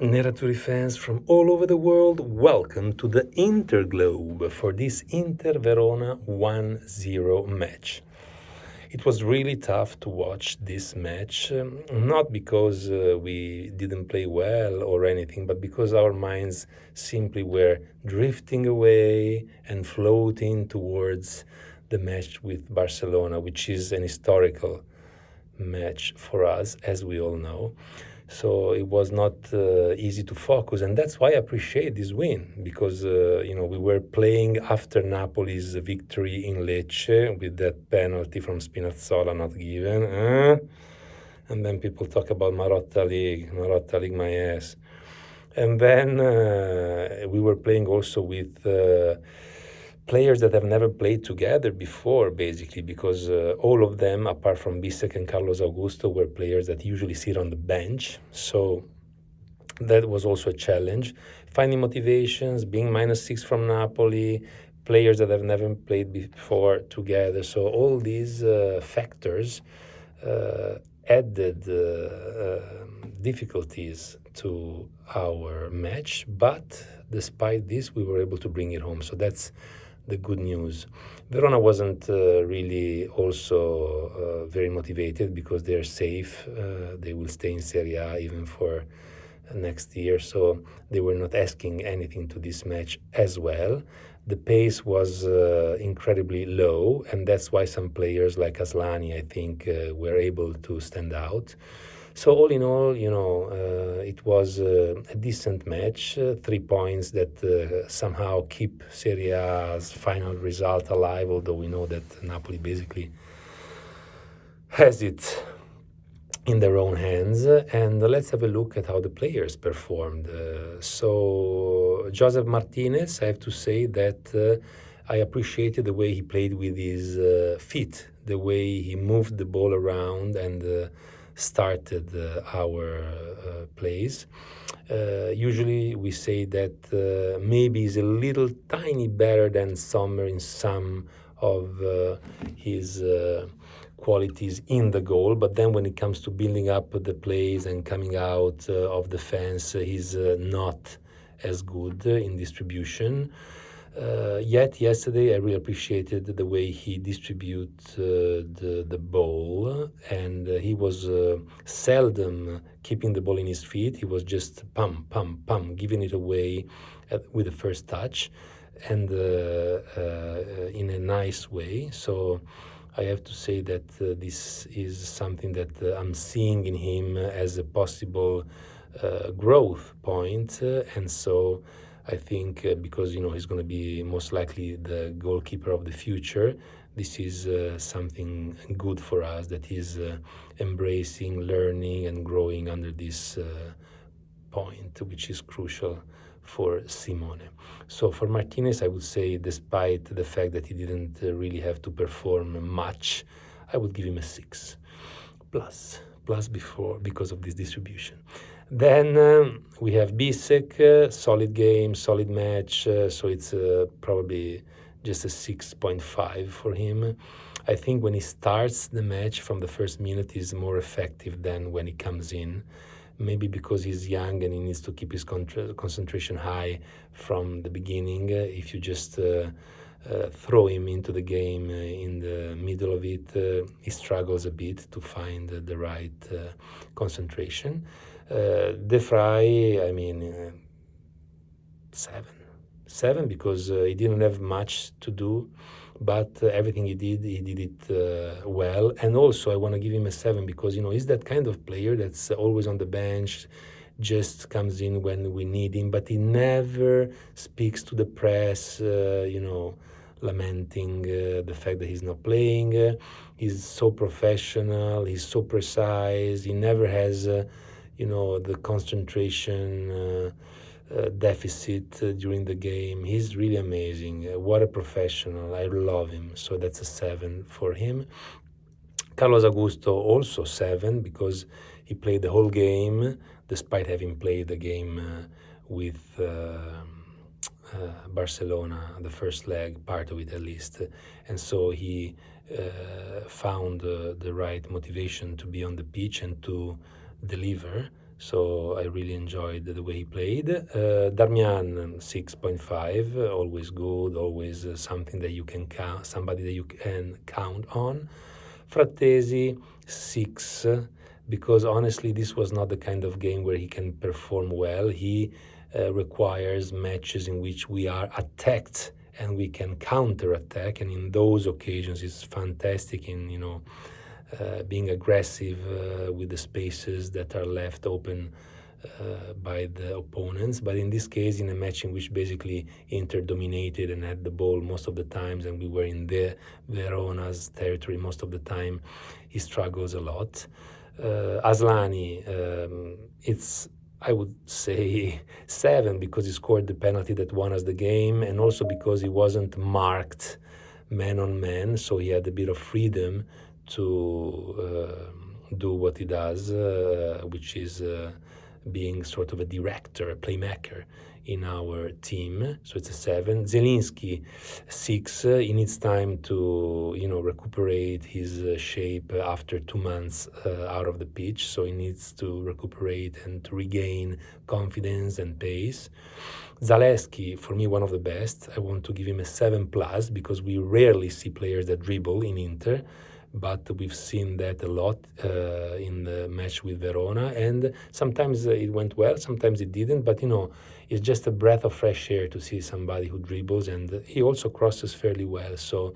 Nerazzurri fans from all over the world, welcome to the Interglobe for this Inter-Verona 1-0 match. It was really tough to watch this match, not because we didn't play well or anything, but because our minds simply were drifting away and floating towards the match with Barcelona, which is an historical match for us, as we all know. So it was not easy to focus, and that's why I appreciate this win, because we were playing after Napoli's victory in Lecce with that penalty from Spinazzola not given, and then people talk about Marotta League, my ass. And then we were playing also with players that have never played together before, basically, because all of them, apart from Bisek and Carlos Augusto, were players that usually sit on the bench. So that was also a challenge. Finding motivations, being -6 from Napoli, players that have never played before together. So all these factors added difficulties to our match, but despite this, we were able to bring it home. So that's the good news. Verona wasn't really also very motivated because they're safe. They will stay in Serie A even for next year, so they were not asking anything to this match as well. The pace was incredibly low, and that's why some players like Aslani, I think, were able to stand out. So all in all, it was a decent match, 3 points that somehow keep Serie A's final result alive, although we know that Napoli basically has it in their own hands. And let's have a look at how the players performed. So Joseph Martinez, I have to say that I appreciated the way he played with his feet, the way he moved the ball around and started our plays. Usually we say that maybe he's a little tiny better than Sommer in some of his qualities in the goal, but then when it comes to building up the plays and coming out of the fence, he's not as good in distribution. Yet yesterday I really appreciated the way he distributed the ball, and he was seldom keeping the ball in his feet. He was just pum, pum, pum, giving it away with the first touch, and in a nice way. So I have to say that this is something that I'm seeing in him as a possible growth point, and so I think because he's going to be most likely the goalkeeper of the future, this is something good for us, that he's embracing, learning, and growing under this point, which is crucial for Simone. So for Martinez, I would say, despite the fact that he didn't really have to perform much, I would give him a 6 plus before, because of this distribution. Then we have Bisek, solid game, solid match, so it's probably just a 6.5 for him. I think when he starts the match from the first minute, he's more effective than when he comes in. Maybe because he's young and he needs to keep his concentration high from the beginning. If you just throw him into the game in the middle of it, he struggles a bit to find the right concentration. De Vrij, I mean, 7 because he didn't have much to do, but everything he did it well. And also I want to give him a 7 because he's that kind of player that's always on the bench, just comes in when we need him, but he never speaks to the press, lamenting the fact that he's not playing. He's so professional, he's so precise, he never has the concentration deficit during the game. He's really amazing. What a professional. I love him. So that's a 7 for him. Carlos Augusto also 7 because he played the whole game, despite having played the game with Barcelona, the first leg, part of it at least. And so he found the right motivation to be on the pitch and to deliver. So I really enjoyed the way he played. Darmian, 6.5, always good, always something that you can count, somebody that you can count on. Frattesi, 6, because honestly, this was not the kind of game where he can perform well. He requires matches in which we are attacked and we can counter attack, and in those occasions, it's fantastic in being aggressive with the spaces that are left open by the opponents. But in this case, in a match in which basically Inter dominated and had the ball most of the times, and we were in the Verona's territory most of the time, he struggles a lot. Aslani, it's, I would say, 7, because he scored the penalty that won us the game, and also because he wasn't marked man on man, so he had a bit of freedom to do what he does, which is being sort of a director, a playmaker in our team. So it's a 7. Zelinski, 6. He needs time to, recuperate his shape after 2 months out of the pitch. So he needs to recuperate and to regain confidence and pace. Zaleski, for me, one of the best. I want to give him a 7 plus, because we rarely see players that dribble in Inter, but we've seen that a lot in the match with Verona, and sometimes it went well, sometimes it didn't, but it's just a breath of fresh air to see somebody who dribbles, and he also crosses fairly well. So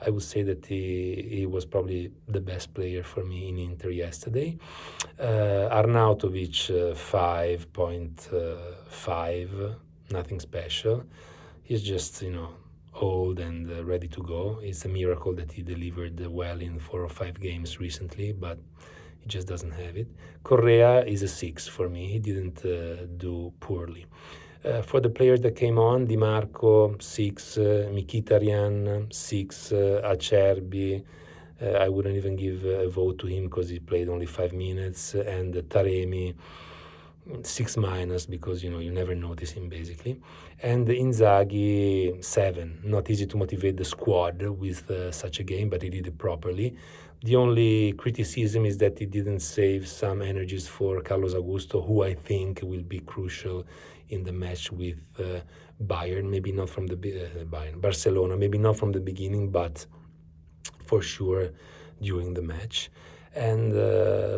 I would say that he was probably the best player for me in Inter yesterday. Arnautovic, 5.5, nothing special. He's just, old and ready to go. It's a miracle that he delivered well in 4 or 5 games recently, but he just doesn't have it. Correa is a 6 for me. He didn't do poorly. For the players that came on, Di Marco, 6, Mkhitaryan, 6, Acerbi, I wouldn't even give a vote to him because he played only 5 minutes, and Taremi, 6 minus, because you never notice him basically. And Inzaghi, 7. Not easy to motivate the squad with such a game, but he did it properly. The only criticism is that he didn't save some energies for Carlos Augusto, who I think will be crucial in the match with Bayern. Maybe not from the Barcelona, maybe not from the beginning, but for sure during the match. And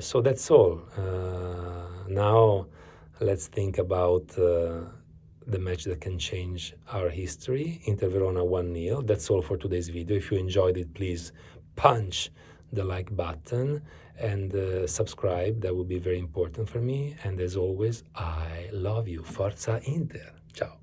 so that's all. Now let's think about the match that can change our history. Inter-Verona 1-0. That's all for today's video. If you enjoyed it, please punch the like button and subscribe. That would be very important for me. And as always, I love you. Forza Inter. Ciao.